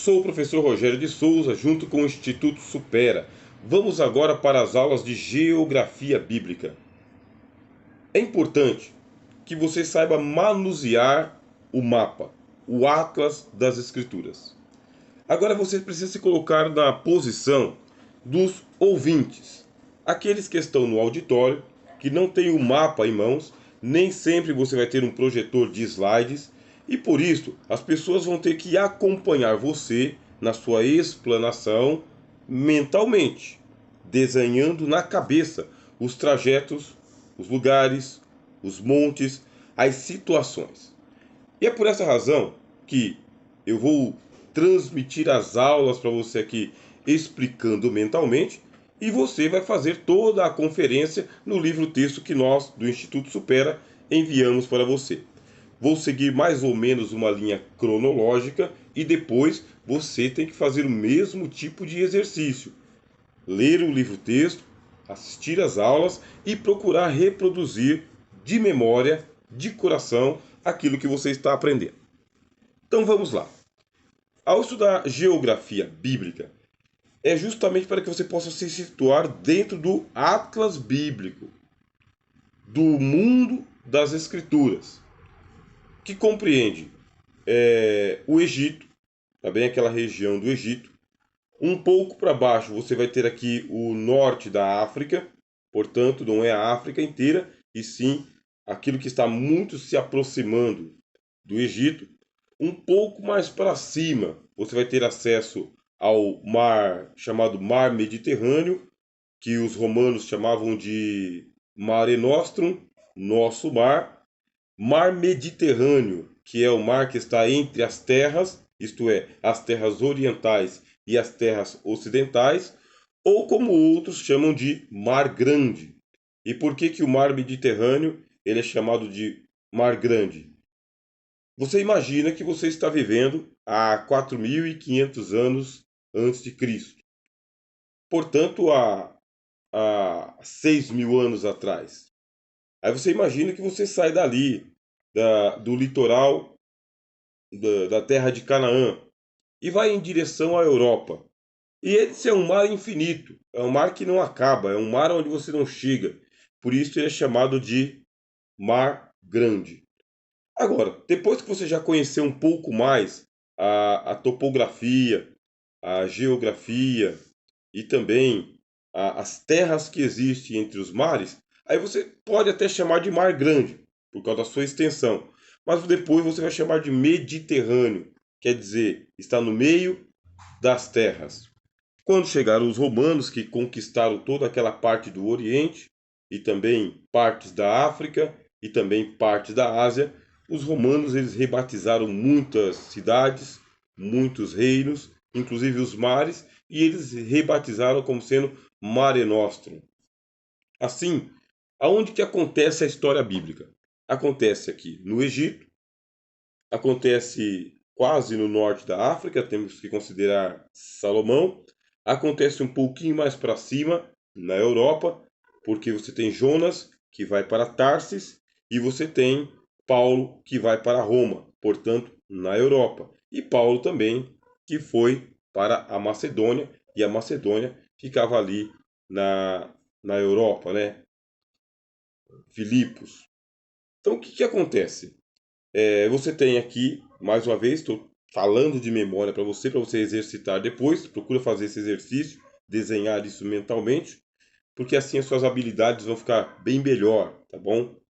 Sou o professor Rogério de Souza, junto com o Instituto Supera. Vamos agora para as aulas de Geografia Bíblica. É importante que você saiba manusear o mapa, o Atlas das Escrituras. Agora você precisa se colocar na posição dos ouvintes, aqueles que estão no auditório, que não têm o mapa em mãos, nem sempre você vai ter um projetor de slides, e por isso as pessoas vão ter que acompanhar você na sua explanação mentalmente, desenhando na cabeça os trajetos, os lugares, os montes, as situações. E é por essa razão que eu vou transmitir as aulas para você aqui explicando mentalmente, e você vai fazer toda a conferência no livro-texto que nós, do Instituto Supera, enviamos para você. Vou seguir mais ou menos uma linha cronológica e depois você tem que fazer o mesmo tipo de exercício. Ler o livro-texto, assistir às aulas e procurar reproduzir de memória, de coração, aquilo que você está aprendendo. Então vamos lá. Ao estudar geografia bíblica, é justamente para que você possa se situar dentro do Atlas bíblico, do mundo das Escrituras, que compreende o Egito, também aquela região do Egito. Um pouco para baixo você vai ter aqui o norte da África, portanto não é a África inteira, e sim aquilo que está muito se aproximando do Egito. Um pouco mais para cima você vai ter acesso ao mar chamado Mar Mediterrâneo, que os romanos chamavam de Mare Nostrum, nosso mar. Mar Mediterrâneo, que é o mar que está entre as terras, isto é, as terras orientais e as terras ocidentais, ou como outros chamam de Mar Grande. E por que que o Mar Mediterrâneo ele é chamado de Mar Grande? Você imagina que você está vivendo há 4.500 anos antes de Cristo. Portanto, há 6.000 anos atrás. Aí você imagina que você sai dali, do litoral da terra de Canaã, e vai em direção à Europa. E esse é um mar infinito, é um mar que não acaba, é um mar onde você não chega. Por isso ele é chamado de Mar Grande. Agora, depois que você já conheceu um pouco mais a topografia, a geografia e também as terras que existem entre os mares, aí você pode até chamar de Mar Grande, por causa da sua extensão. Mas depois você vai chamar de Mediterrâneo, quer dizer, está no meio das terras. Quando chegaram os romanos, que conquistaram toda aquela parte do Oriente, e também partes da África, e também partes da Ásia, os romanos eles rebatizaram muitas cidades, muitos reinos, inclusive os mares, e eles rebatizaram como sendo Mare Nostrum. Assim, aonde que acontece a história bíblica? Acontece aqui no Egito, acontece quase no norte da África, temos que considerar Salomão, acontece um pouquinho mais para cima, na Europa, porque você tem Jonas, que vai para Tarsis, e você tem Paulo, que vai para Roma, portanto, na Europa. E Paulo também, que foi para a Macedônia, e a Macedônia ficava ali na Europa, né? Filipos. Então, o que que acontece? Você tem aqui, mais uma vez, estou falando de memória para você exercitar depois. Procura fazer esse exercício, desenhar isso mentalmente, porque assim as suas habilidades vão ficar bem melhor, tá bom? O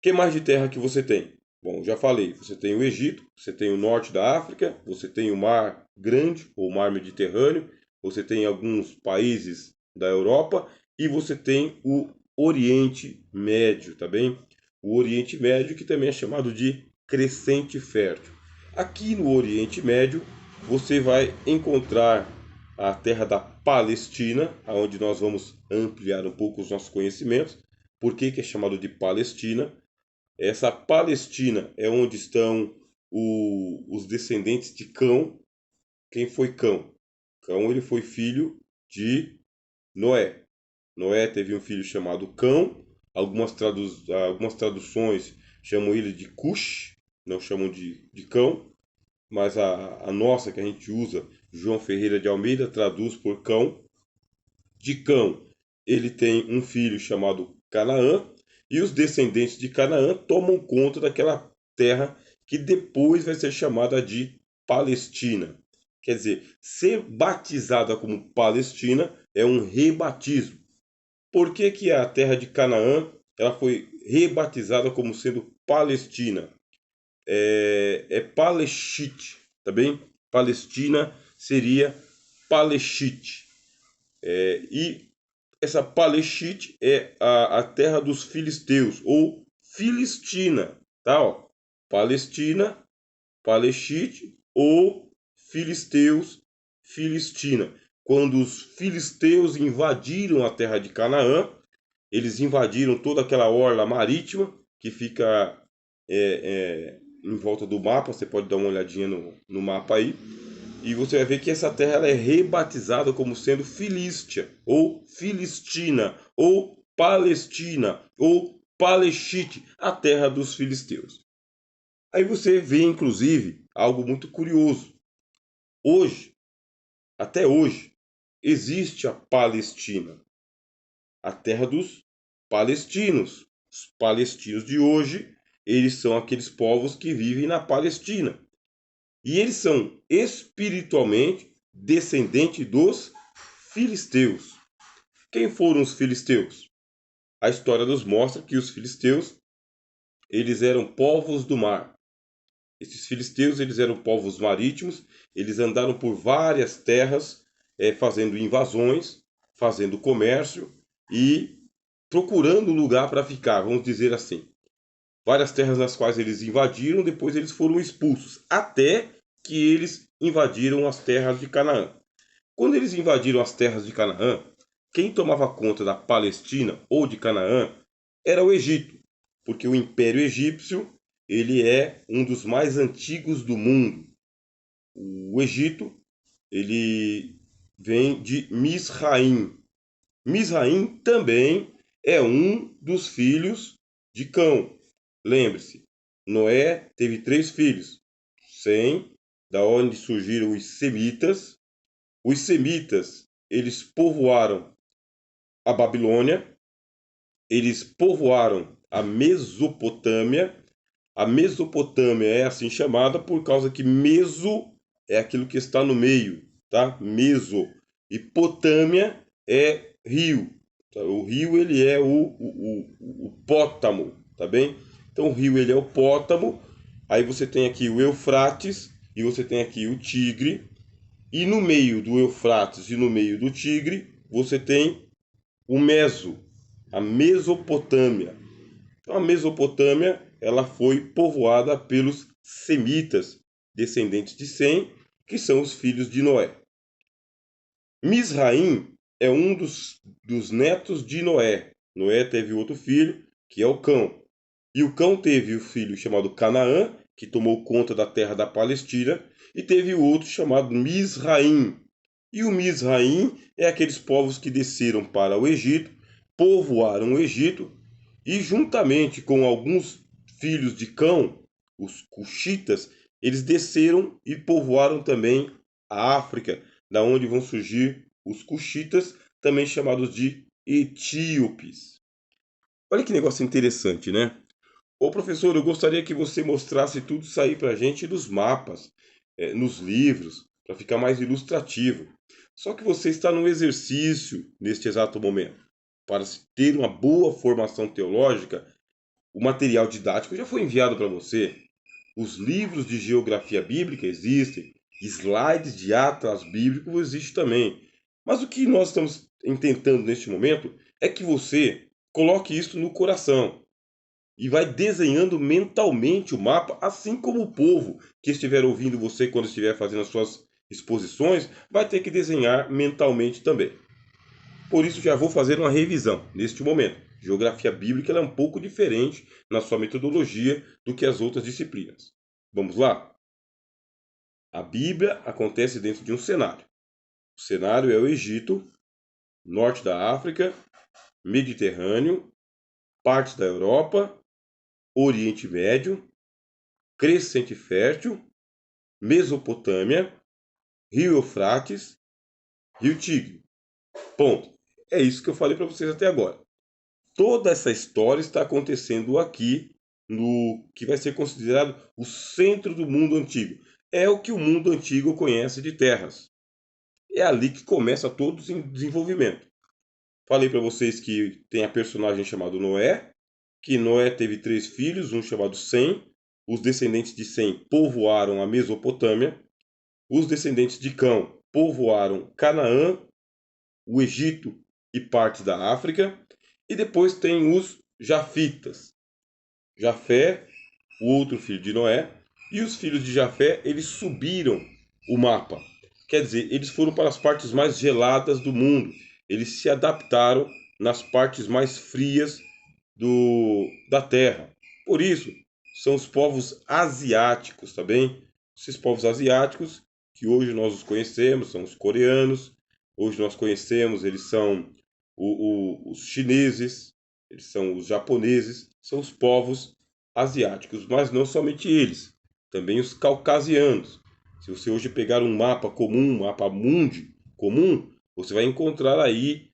que mais de terra que você tem? Bom, já falei, você tem o Egito, você tem o norte da África, você tem o Mar Grande, ou Mar Mediterrâneo, você tem alguns países da Europa e você tem o Oriente Médio, tá bem? O Oriente Médio, que também é chamado de Crescente Fértil. Aqui no Oriente Médio, você vai encontrar a terra da Palestina, onde nós vamos ampliar um pouco os nossos conhecimentos. Por que que é chamado de Palestina? Essa Palestina é onde estão os descendentes de Cão. Quem foi Cão? Cão ele foi filho de Noé. Noé teve um filho chamado Cão. Algumas traduções chamam ele de Cush, não chamam de Cão. mas a nossa que a gente usa, João Ferreira de Almeida, traduz por cão. De Cão, ele tem um filho chamado Canaã, e os descendentes de Canaã tomam conta daquela terra que depois vai ser chamada de Palestina. Quer dizer, ser batizada como Palestina é um rebatismo. Por que que a terra de Canaã ela foi rebatizada como sendo Palestina? É Paleshite, tá bem? Palestina seria Paleshite. E essa Paleshite é a terra dos filisteus, ou Filistina, tá? Ó, Palestina, Paleshite ou filisteus, Filistina. Quando os filisteus invadiram a terra de Canaã, eles invadiram toda aquela orla marítima que fica em volta do mapa. Você pode dar uma olhadinha no mapa aí. E você vai ver que essa terra ela é rebatizada como sendo Filístia, ou Filistina, ou Palestina, ou Paleshite, a terra dos filisteus. Aí você vê, inclusive, algo muito curioso. Hoje, até hoje, existe a Palestina, a terra dos palestinos. Os palestinos de hoje, eles são aqueles povos que vivem na Palestina. E eles são espiritualmente descendentes dos filisteus. Quem foram os filisteus? A história nos mostra que os filisteus, eles eram povos do mar. Esses filisteus, eles eram povos marítimos, eles andaram por várias terras, fazendo invasões, fazendo comércio e procurando um lugar para ficar, vamos dizer assim. Várias terras nas quais eles invadiram, depois eles foram expulsos, até que eles invadiram as terras de Canaã. Quando eles invadiram as terras de Canaã, quem tomava conta da Palestina ou de Canaã era o Egito, porque o Império Egípcio ele é um dos mais antigos do mundo. O Egito ele vem de Misraim. Misraim também é um dos filhos de Cão. Lembre-se, Noé teve 3 filhos. Sem, da onde surgiram os semitas. Os semitas, eles povoaram a Babilônia, eles povoaram a Mesopotâmia. A Mesopotâmia é assim chamada por causa que Meso é aquilo que está no meio, tá? Meso. E Potâmia é rio. Tá? O rio ele é o Pótamo, tá bem? Então o rio ele é o Pótamo. Aí você tem aqui o Eufrates e você tem aqui o Tigre. E no meio do Eufrates e no meio do Tigre, você tem o Meso, a Mesopotâmia. Então, a Mesopotâmia ela foi povoada pelos semitas, descendentes de Sem, que são os filhos de Noé. Misraim é um dos netos de Noé. Noé teve outro filho, que é o Cão. E o Cão teve o filho chamado Canaã, que tomou conta da terra da Palestina, e teve o outro chamado Misraim. E o Misraim é aqueles povos que desceram para o Egito, povoaram o Egito, e juntamente com alguns filhos de Cão, os cuxitas, eles desceram e povoaram também a África, da onde vão surgir os cuxitas, também chamados de etíopes. Olha que negócio interessante, né? Ô professor, eu gostaria que você mostrasse tudo isso aí para a gente nos mapas, nos livros, para ficar mais ilustrativo. Só que você está no exercício neste exato momento. Para se ter uma boa formação teológica, o material didático já foi enviado para você. Os livros de geografia bíblica existem, slides de atlas bíblico existem também. Mas o que nós estamos tentando neste momento é que você coloque isso no coração e vai desenhando mentalmente o mapa, assim como o povo que estiver ouvindo você quando estiver fazendo as suas exposições, vai ter que desenhar mentalmente também. Por isso já vou fazer uma revisão neste momento. Geografia bíblica é um pouco diferente na sua metodologia do que as outras disciplinas. Vamos lá? A Bíblia acontece dentro de um cenário. O cenário é o Egito, norte da África, Mediterrâneo, partes da Europa, Oriente Médio, crescente fértil Mesopotâmia, Rio Eufrates, Rio Tigre. Ponto. É isso que eu falei para vocês até agora. Toda essa história está acontecendo aqui no que vai ser considerado o centro do mundo antigo. É o que o mundo antigo conhece de terras. É ali que começa todo o desenvolvimento. Falei para vocês que tem a personagem chamado Noé, que Noé teve 3 filhos, um chamado Sem. Os descendentes de Sem povoaram a Mesopotâmia. Os descendentes de Cão povoaram Canaã, o Egito e parte da África. E depois tem os Jafitas. Jafé, o outro filho de Noé, e os filhos de Jafé, eles subiram o mapa. Quer dizer, eles foram para as partes mais geladas do mundo. Eles se adaptaram nas partes mais frias da Terra. Por isso, são os povos asiáticos, tá bem? Esses povos asiáticos, que hoje nós os conhecemos, são os coreanos. Hoje nós conhecemos, eles são os chineses, eles são os japoneses, são os povos asiáticos, mas não somente eles, também os caucasianos. Se você hoje pegar um mapa comum, um mapa mundi comum, você vai encontrar aí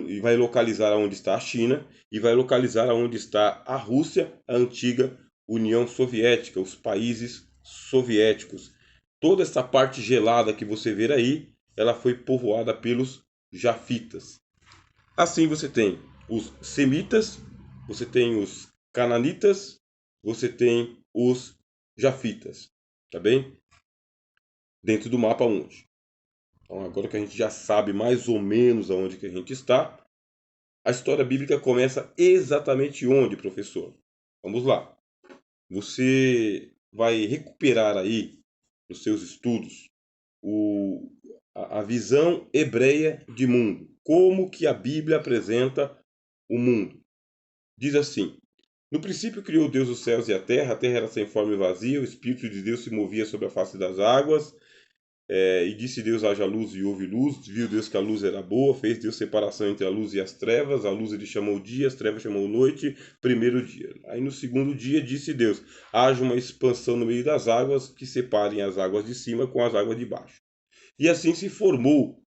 e vai localizar onde está a China e vai localizar onde está a Rússia, a antiga União Soviética, os países soviéticos. Toda essa parte gelada que você vê aí, ela foi povoada pelos jafitas. Assim você tem os semitas, você tem os cananitas, você tem os jafitas, tá bem? Dentro do mapa mundi. Então, agora que a gente já sabe mais ou menos aonde que a gente está, a história bíblica começa exatamente onde, professor? Vamos lá. Você vai recuperar aí nos seus estudos a visão hebreia de mundo. Como que a Bíblia apresenta o mundo. Diz assim: no princípio criou Deus os céus e a terra era sem forma e vazia, o Espírito de Deus se movia sobre a face das águas. E disse Deus: haja luz, e houve luz. Viu Deus que a luz era boa, fez Deus separação entre a luz e as trevas. A luz ele chamou dia, as trevas chamou noite, primeiro dia. Aí no segundo dia disse Deus: haja uma expansão no meio das águas, que separem as águas de cima com as águas de baixo. E assim se formou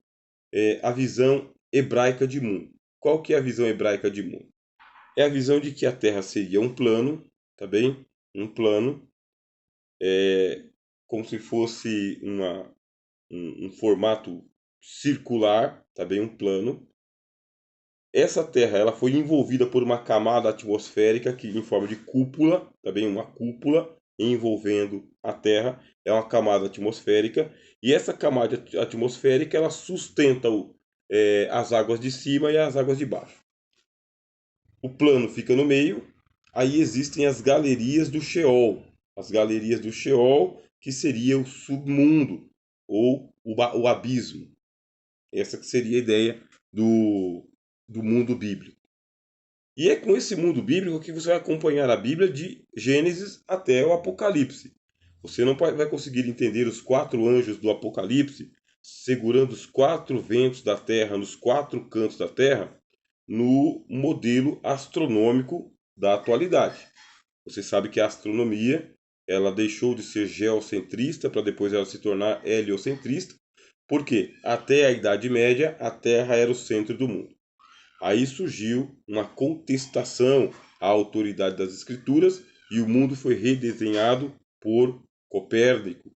a visão hebraica de mundo. Qual que é a visão hebraica de mundo? É a visão de que a Terra seria um plano, tá bem? Um plano, como se fosse um formato circular, tá bem? Um plano. Essa Terra ela foi envolvida por uma camada atmosférica que em forma de cúpula, tá bem? Uma cúpula envolvendo a Terra, é uma camada atmosférica, e essa camada atmosférica ela sustenta as águas de cima e as águas de baixo. O plano fica no meio, aí existem as galerias do Sheol. As galerias do Sheol, que seria o submundo, ou o abismo. Essa que seria a ideia do mundo bíblico. E é com esse mundo bíblico que você vai acompanhar a Bíblia de Gênesis até o Apocalipse. Você não vai conseguir entender os 4 anjos do Apocalipse segurando os 4 ventos da terra nos 4 cantos da terra no modelo astronômico da atualidade. Você sabe que a astronomia ela deixou de ser geocentrista para depois ela se tornar heliocentrista, porque até a Idade Média a Terra era o centro do mundo. Aí surgiu uma contestação à autoridade das escrituras e o mundo foi redesenhado por Copérnico.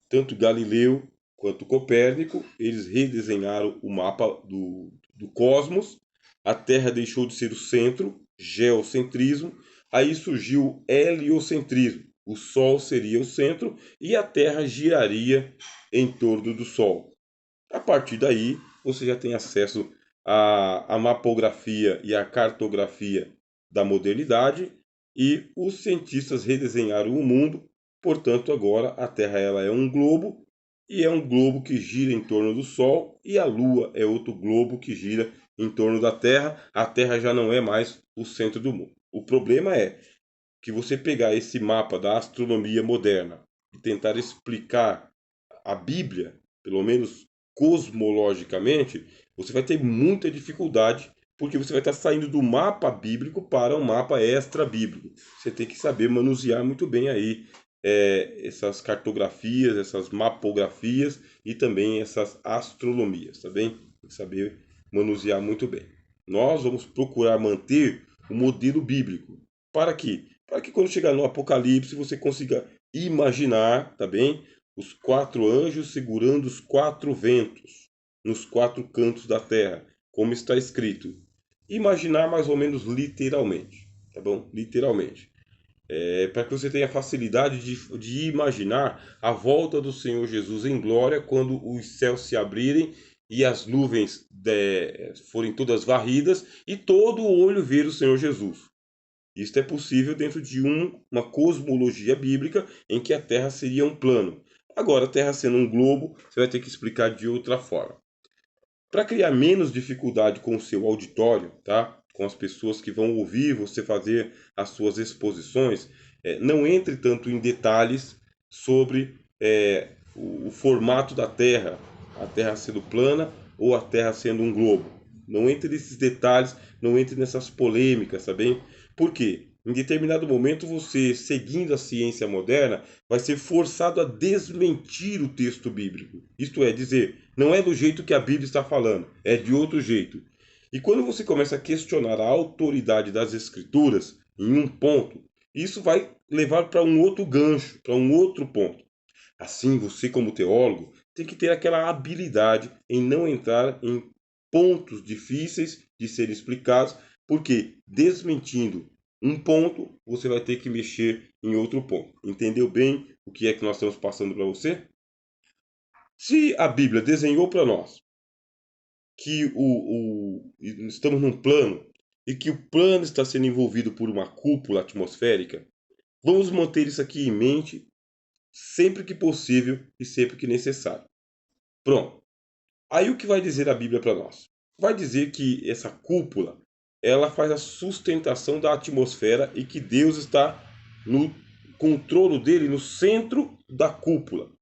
Tanto Galileu quanto Copérnico, eles redesenharam o mapa do cosmos. A Terra deixou de ser o centro, geocentrismo. Aí surgiu o heliocentrismo. O Sol seria o centro e a Terra giraria em torno do Sol. A partir daí, você já tem acesso à mapografia e à cartografia da modernidade e os cientistas redesenharam o mundo. Portanto, agora a Terra ela é um globo e é um globo que gira em torno do Sol e a Lua é outro globo que gira em torno da Terra. A Terra já não é mais o centro do mundo. O problema é que você pegar esse mapa da astronomia moderna e tentar explicar a Bíblia, pelo menos cosmologicamente, você vai ter muita dificuldade, porque você vai estar saindo do mapa bíblico para um mapa extra-bíblico. Você tem que saber manusear muito bem aí essas cartografias, essas mapografias e também essas astronomias, tá bem? Tem que saber manusear muito bem. Nós vamos procurar manter o modelo bíblico. Para quê? Para que quando chegar no Apocalipse você consiga imaginar, tá bem? Os 4 anjos segurando os 4 ventos nos 4 cantos da terra, como está escrito. Imaginar mais ou menos literalmente, tá bom? Literalmente. Para que você tenha facilidade de imaginar a volta do Senhor Jesus em glória quando os céus se abrirem e as nuvens forem todas varridas e todo o olho ver o Senhor Jesus. Isto é possível dentro de uma cosmologia bíblica em que a Terra seria um plano. Agora, a Terra sendo um globo, você vai ter que explicar de outra forma. Para criar menos dificuldade com o seu auditório, tá? Com as pessoas que vão ouvir você fazer as suas exposições, não entre tanto em detalhes sobre o formato da Terra, a Terra sendo plana ou a Terra sendo um globo. Não entre nesses detalhes, não entre nessas polêmicas, tá bem? Por quê? Em determinado momento, você, seguindo a ciência moderna, vai ser forçado a desmentir o texto bíblico. Isto é dizer, não é do jeito que a Bíblia está falando, é de outro jeito. E quando você começa a questionar a autoridade das Escrituras em um ponto, isso vai levar para um outro gancho, para um outro ponto. Assim, você, como teólogo, tem que ter aquela habilidade em não entrar em pontos difíceis de serem explicados, porque desmentindo um ponto, você vai ter que mexer em outro ponto. Entendeu bem o que é que nós estamos passando para você? Se a Bíblia desenhou para nós que estamos num plano e que o plano está sendo envolvido por uma cúpula atmosférica, vamos manter isso aqui em mente sempre que possível e sempre que necessário. Pronto. Aí o que vai dizer a Bíblia para nós? Vai dizer que essa cúpula, ela faz a sustentação da atmosfera e que Deus está no com o trono dele no centro da cúpula.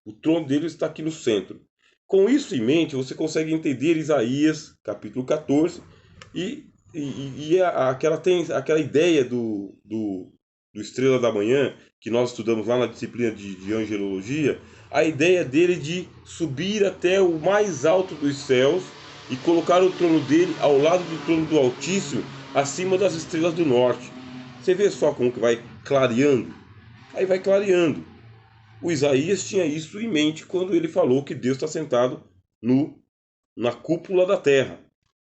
O trono dele está aqui no centro. Com isso em mente, você consegue entender Isaías, capítulo 14, tem aquela ideia do Estrela da Manhã, que nós estudamos lá na disciplina de angelologia, a ideia dele de subir até o mais alto dos céus e colocar o trono dele ao lado do trono do Altíssimo, acima das estrelas do norte. Você vê só como que vai clareando? Aí vai clareando. O Isaías tinha isso em mente quando ele falou que Deus está sentado no, na cúpula da terra,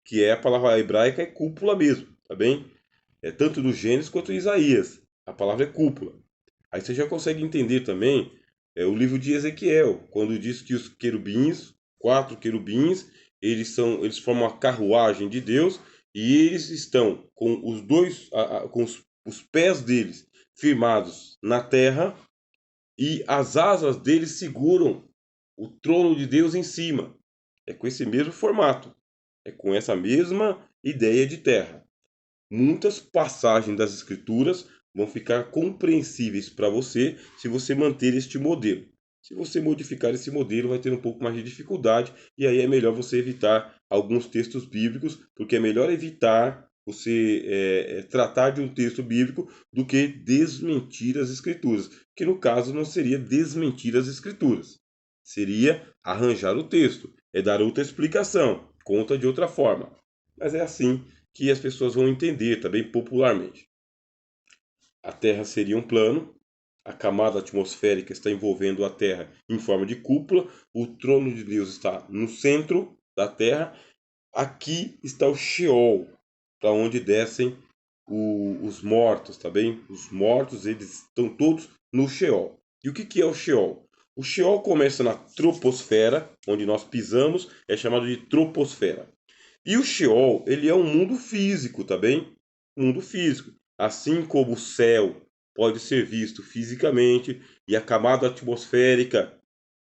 que é a palavra hebraica é cúpula mesmo, tá bem? É tanto no Gênesis quanto em Isaías. A palavra é cúpula. Aí você já consegue entender também o livro de Ezequiel, quando diz que os querubins, 4 querubins, eles formam a carruagem de Deus e eles estão com os dois, com os pés deles firmados na terra e as asas deles seguram o trono de Deus em cima. É com esse mesmo formato, é com essa mesma ideia de terra. Muitas passagens das Escrituras vão ficar compreensíveis para você se você manter este modelo. Se você modificar esse modelo, vai ter um pouco mais de dificuldade, e aí é melhor você evitar alguns textos bíblicos, porque é melhor evitar você tratar de um texto bíblico do que desmentir as Escrituras, que no caso não seria desmentir as Escrituras, seria arranjar o texto, é dar outra explicação, conta de outra forma. Mas é assim que as pessoas vão entender também popularmente. A Terra seria um plano, a camada atmosférica está envolvendo a Terra em forma de cúpula, o trono de Deus está no centro da Terra, aqui está o Sheol, para onde descem os mortos, tá bem? Os mortos, eles estão todos no Sheol. E o que é o Sheol? O Sheol começa na troposfera, onde nós pisamos, é chamado de troposfera. E o Sheol, ele é um mundo físico, tá bem? Mundo físico. Assim como o céu pode ser visto fisicamente e a camada atmosférica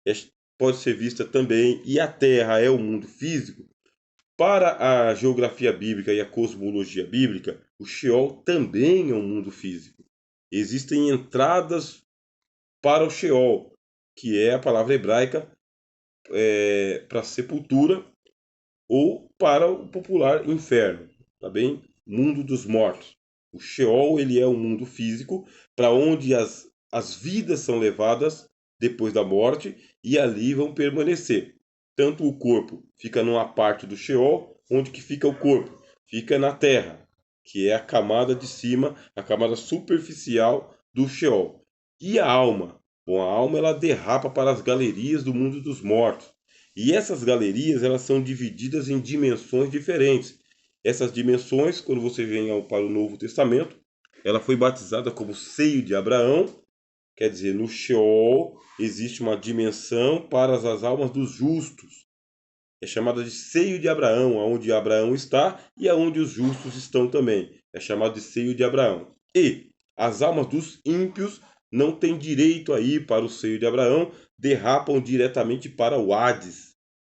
é- pode ser vista também e a Terra é o mundo físico, para a geografia bíblica e a cosmologia bíblica, o Sheol também é um mundo físico. Existem entradas para o Sheol, que é a palavra hebraica para sepultura ou para o popular inferno, tá bem? Mundo dos mortos. O Sheol, ele é um mundo físico para onde as as vidas são levadas depois da morte e ali vão permanecer. Tanto o corpo fica numa parte do Sheol, onde que fica o corpo? Fica na terra, que é a camada de cima, a camada superficial do Sheol. E a alma? Bom, a alma ela derrapa para as galerias do mundo dos mortos. E essas galerias elas são divididas em dimensões diferentes. Essas dimensões, quando você vem para o Novo Testamento, ela foi batizada como seio de Abraão. Quer dizer, no Sheol existe uma dimensão para as almas dos justos. É chamada de seio de Abraão, aonde Abraão está e aonde os justos estão também. É chamado de seio de Abraão. E as almas dos ímpios não têm direito a ir para o seio de Abraão, derrapam diretamente para o Hades.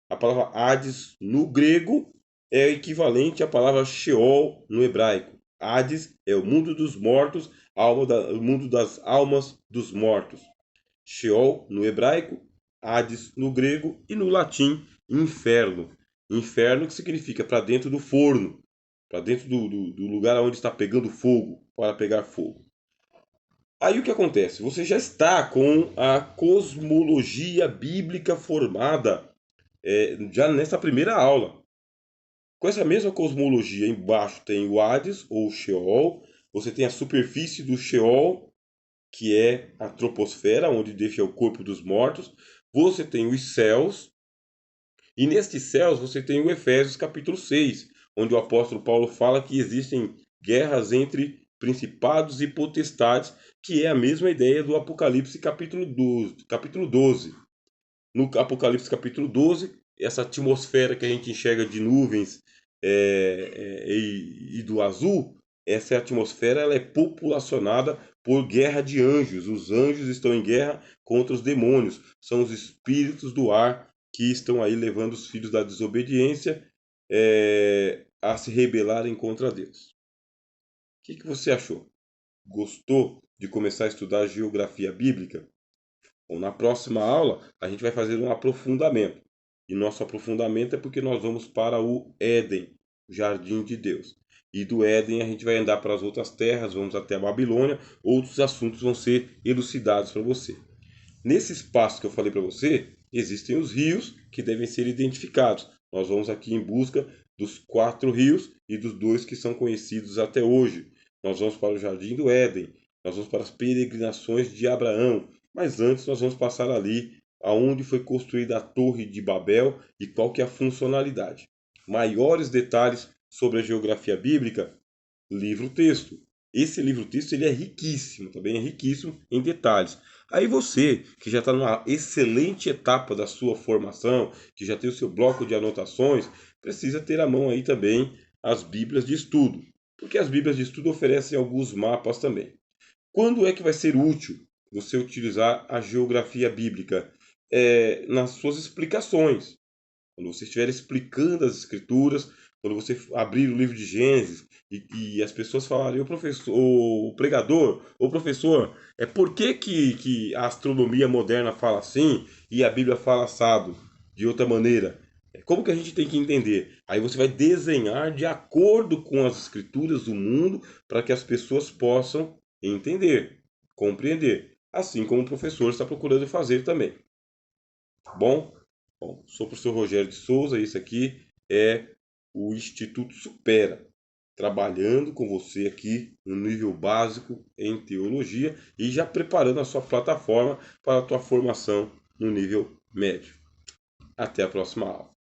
A palavra Hades no grego é equivalente à palavra Sheol no hebraico. Hades é o mundo dos mortos, o mundo das almas dos mortos. Sheol no hebraico, Hades no grego e no latim inferno. Inferno que significa para dentro do forno, para dentro do lugar onde está pegando fogo, para pegar fogo. Aí o que acontece? Você já está com a cosmologia bíblica formada já nessa primeira aula. Com essa mesma cosmologia, embaixo tem o Hades, ou Sheol. Você tem a superfície do Sheol, que é a troposfera, onde deixa o corpo dos mortos. Você tem os céus. E nestes céus você tem o Efésios capítulo 6, onde o apóstolo Paulo fala que existem guerras entre principados e potestades, que é a mesma ideia do Apocalipse capítulo 12. No Apocalipse capítulo 12, essa atmosfera que a gente enxerga de nuvens e do azul, essa atmosfera ela é populacionada por guerra de anjos. Os anjos estão em guerra contra os demônios. São os espíritos do ar que estão aí levando os filhos da desobediência a se rebelarem contra Deus. O que você achou? Gostou de começar a estudar geografia bíblica? Bom, na próxima aula, a gente vai fazer um aprofundamento. E nosso aprofundamento é porque nós vamos para o Éden, o jardim de Deus. E do Éden a gente vai andar para as outras terras, vamos até a Babilônia, outros assuntos vão ser elucidados para você. Nesse espaço que eu falei para você, existem os rios que devem ser identificados. Nós vamos aqui em busca dos 4 rios e dos 2 que são conhecidos até hoje. Nós vamos para o jardim do Éden, nós vamos para as peregrinações de Abraão. Mas antes nós vamos passar ali aonde foi construída a Torre de Babel e qual que é a funcionalidade. Maiores detalhes sobre a geografia bíblica, livro-texto. Esse livro-texto ele é riquíssimo, também é riquíssimo em detalhes. Aí você, que já está numa excelente etapa da sua formação, que já tem o seu bloco de anotações, precisa ter à mão aí também as Bíblias de estudo. Porque as Bíblias de estudo oferecem alguns mapas também. Quando é que vai ser útil você utilizar a geografia bíblica? Nas suas explicações. Quando você estiver explicando as escrituras, quando você abrir o livro de Gênesis e as pessoas falarem, o pregador, o professor, por que a astronomia moderna fala assim e a Bíblia fala assado, de outra maneira? Como que a gente tem que entender? Aí você vai desenhar de acordo com as escrituras do mundo para que as pessoas possam entender, compreender, assim como o professor está procurando fazer também. Bom, sou o professor Rogério de Souza, esse aqui é o Instituto Supera, trabalhando com você aqui no nível básico em teologia e já preparando a sua plataforma para a tua formação no nível médio. Até a próxima aula.